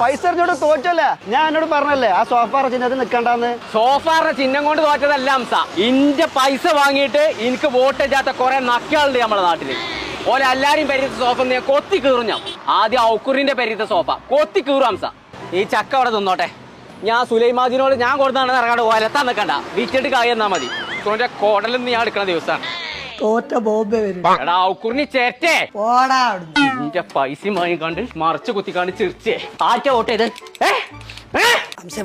പൈസ എറിഞ്ഞോട് തോറ്റല്ലേ? ഞാൻ എന്നോട് പറഞ്ഞല്ലേ ആ സോഫാറ ചിഹ്നത്തിൽ നിക്കണ്ടെന്ന്. സോഫാറിന്റെ ചിഹ്നം കൊണ്ട് തോറ്റതല്ല ഹംസ. ഇന്റെ പൈസ വാങ്ങിയിട്ട് എനിക്ക് വോട്ട് ചെയ്യാത്ത കുറെ നക്കിയാളുണ്ട് നമ്മുടെ നാട്ടില്. ഓലെ എല്ലാരും പെരീത്തെ സോഫ ഞാൻ കൊത്തി കീറും. ഞാൻ ആദ്യം ഔക്കുറിന്റെ പെരീത്തെ സോഫ കൊത്തി കീറും ഹംസ. ഈ ചക്ക അവിടെ നിന്നോട്ടെ. ഞാൻ സുലൈമാജിനോട് ഞാൻ കൊടുത്താണ് ഇറങ്ങാണ്ട് ഒലത്താൻ നിൽക്കണ്ട, വിറ്റിട്ട് കായ എന്നാ മതി. സോന്റെ കോടലിൽ നിന്ന് ഞാൻ എടുക്കുന്ന ദിവസമാണ്. തോറ്റ ബോംബെ വരും. എടാ ഔക്കുറിന് ചേറ്റേ എന്റെ പൈസ വാങ്ങിക്കാണ്ട് മറിച്ച് കുത്തിക്കാണ്ട് ചിരിച്ചേ. ആറ്റ വോട്ട് ചെയ്ത്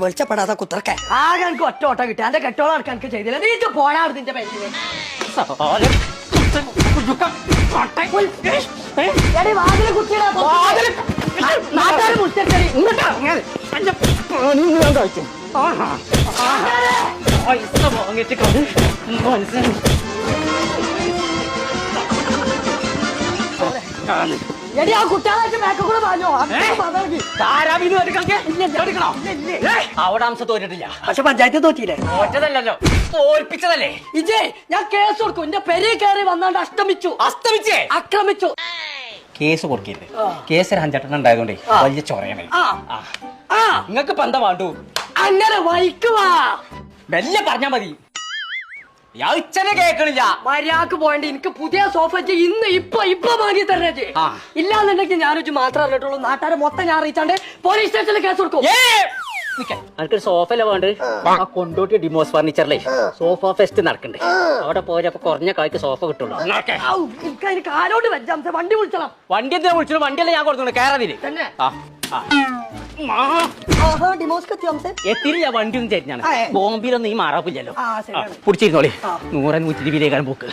വെളിച്ചപ്പെടാതെ കുത്തർക്കെ ആകെ എനിക്ക് ഒറ്റ ഓട്ടം കിട്ടി. എന്റെ കെട്ടോളം നടക്കാൻ എനിക്ക് ചെയ്തില്ല. നീ പോടാ നിന്റെ പെണ്ണിനെ. വാതില് കുത്തിയിടാ നാട്ടുകാര് മുറ്റക്കറി പൈസ വാങ്ങിട്ട് മനസ്സിലായി. എടി ആ കുട്ടികളായിട്ട് മേക്ക കൂടെ പറഞ്ഞോ. അവിടെ അംശം തോറ്റിട്ടില്ല. പക്ഷെ പഞ്ചായത്ത് തോറ്റില്ലേ? തോറ്റതല്ലോ, തോൽപ്പിച്ചതല്ലേ. ഇജേ ഞാൻ കേസ് കൊടുക്കും. എന്റെ പെരേ കയറി വന്നാണ്ട് അസ്തമിച്ചേ ആക്രമിച്ചു. കേസ് കൊടുക്കരുത്. കേസ് ഒരു 5 ഉണ്ടായതുകൊണ്ടേ വലിയ ചൊറയാണ്. നിങ്ങക്ക് ഇപ്പൊ എന്താ വേണ്ടു? അങ്ങനെ വൈക്കുവാ മെല്ലെ പറഞ്ഞാ മതി. ഇച്ചനെ കേക്കണില്ല. മര്യാദക്ക് പോയണ്ട്. എനിക്ക് പുതിയ സോഫ ഇന്ന് ഇപ്പൊ വാങ്ങി തരണേ. ഇല്ലാന്നുണ്ടെങ്കിൽ ഞാനൊരു മാത്രമേ അറിഞ്ഞിട്ടുള്ളൂ. നാട്ടുകാരെ മൊത്തം ഞാൻ അറിയിച്ചാണ്ട് പോലീസ് സ്റ്റേഷനിൽ കേസ് കൊടുക്കും. എനിക്കൊരു സോഫല്ല വേണ്ട. ആ കൊണ്ടോട്ടി ഡിമോസ് ഫർണിച്ചറിലെ സോഫ ഫെസ്റ്റ് നടക്കണ്ടേ, അവിടെ പോയപ്പോ കുറഞ്ഞ കായ്ക്ക് സോഫ കിട്ടുള്ളൂ. എനിക്ക് കാലോട്ട് വെച്ചാൽ വണ്ടി വിളിച്ചണം. വണ്ടി എന്തിനാ വിളിച്ചു? വണ്ടിയല്ലേ ഞാൻ കൊടുത്തോണ്ട് കേറാതില് എത്തിരില്ല. വണ്ടി ഒന്നും ചേരുന്നാണ്. ബോംബിലൊന്നും ഈ മാറാപ്പില്ലല്ലോ. പിടിച്ചിരുന്നോളി. 100-120 പോക്ക്.